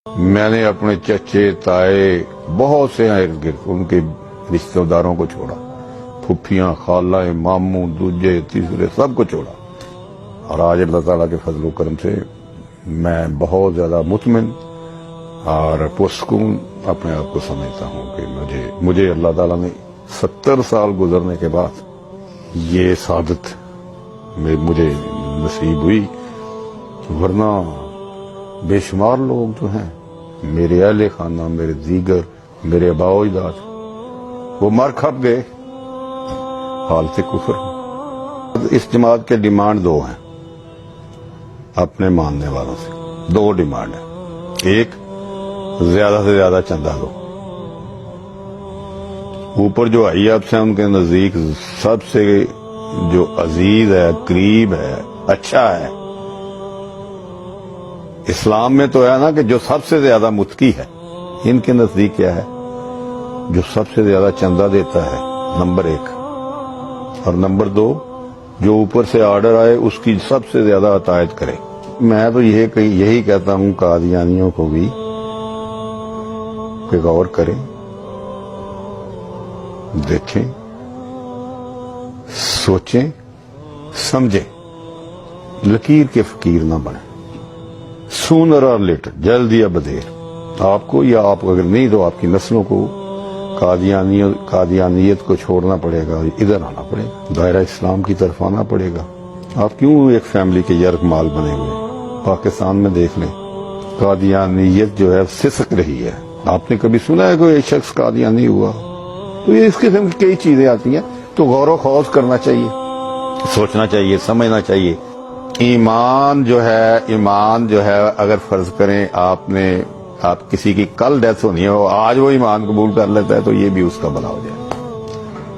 میں نے اپنے چچے تائے بہت سے ارد گرد ان کے رشتہ داروں کو چھوڑا، پھپھیاں، خالہ، ماموں، دوجے، تیسرے، سب کو چھوڑا، اور آج اللہ تعالیٰ کے فضل و کرم سے میں بہت زیادہ مطمئن اور پرسکون اپنے آپ کو سمجھتا ہوں کہ مجھے اللہ تعالیٰ نے 70 سال گزرنے کے بعد یہ سعادت مجھے نصیب ہوئی، ورنہ بے شمار لوگ جو ہیں میرے اہل خانہ، میرے دیگر، میرے آباء و اجداد، وہ مر کھپ گئے حالت کفر۔ اس جماعت کے ڈیمانڈ دو ہیں اپنے ماننے والوں سے، دو ڈیمانڈ ہیں۔ ایک، زیادہ سے زیادہ چندہ دو۔ اوپر جو حیات ہیں ان کے نزدیک سب سے جو عزیز ہے، قریب ہے، اچھا ہے، اسلام میں تو ہے نا کہ جو سب سے زیادہ متقی ہے، ان کے نزدیک کیا ہے؟ جو سب سے زیادہ چندہ دیتا ہے، نمبر 1، اور نمبر 2، جو اوپر سے آرڈر آئے اس کی سب سے زیادہ اطاعت کرے۔ میں تو یہی کہتا ہوں قادیانیوں کو بھی کہ غور کریں، دیکھیں، سوچیں، سمجھیں، لکیر کے فقیر نہ بنیں۔ سونر اور لیٹر، جلد یا بدیر، آپ کو یا آپ اگر نہیں تو آپ کی نسلوں کو قادیانیت کو چھوڑنا پڑے گا، ادھر آنا پڑے گا، دائرہ اسلام کی طرف آنا پڑے گا۔ آپ کیوں ایک فیملی کے یرغ مال بنے ہوئے؟ پاکستان میں دیکھ لیں، قادیانیت جو ہے سسک رہی ہے۔ آپ نے کبھی سنا ہے کوئی شخص قادیانی ہوا؟ تو یہ اس قسم کی کئی چیزیں آتی ہیں، تو غور و خوض کرنا چاہیے، سوچنا چاہیے، سمجھنا چاہیے۔ ایمان جو ہے اگر فرض کریں آپ کسی کی کل ڈیتھ ہونی ہے، آج وہ ایمان قبول کر لیتا ہے تو یہ بھی اس کا بھلا ہو جائے۔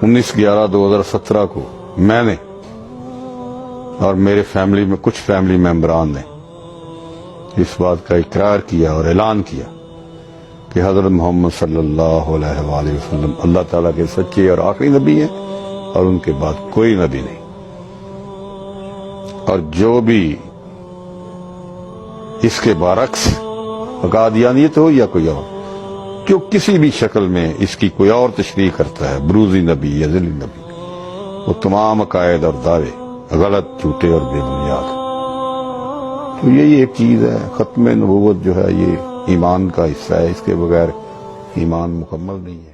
19/11/2017 کو میں نے اور میرے فیملی میں کچھ فیملی ممبران نے اس بات کا اقرار کیا اور اعلان کیا کہ حضرت محمد صلی اللہ علیہ وآلہ وسلم اللہ تعالیٰ کے سچے اور آخری نبی ہیں، اور ان کے بعد کوئی نبی نہیں۔ اور جو بھی اس کے برعکس قادیانیت ہو یا کوئی اور، جو کسی بھی شکل میں اس کی کوئی اور تشریح کرتا ہے، بروزی نبی یا ذلی نبی، وہ تمام عقائد اور دعوے غلط، جھوٹے اور بے بنیاد۔ تو یہی ایک چیز ہے، ختم نبوت جو ہے یہ ایمان کا حصہ ہے، اس کے بغیر ایمان مکمل نہیں ہے۔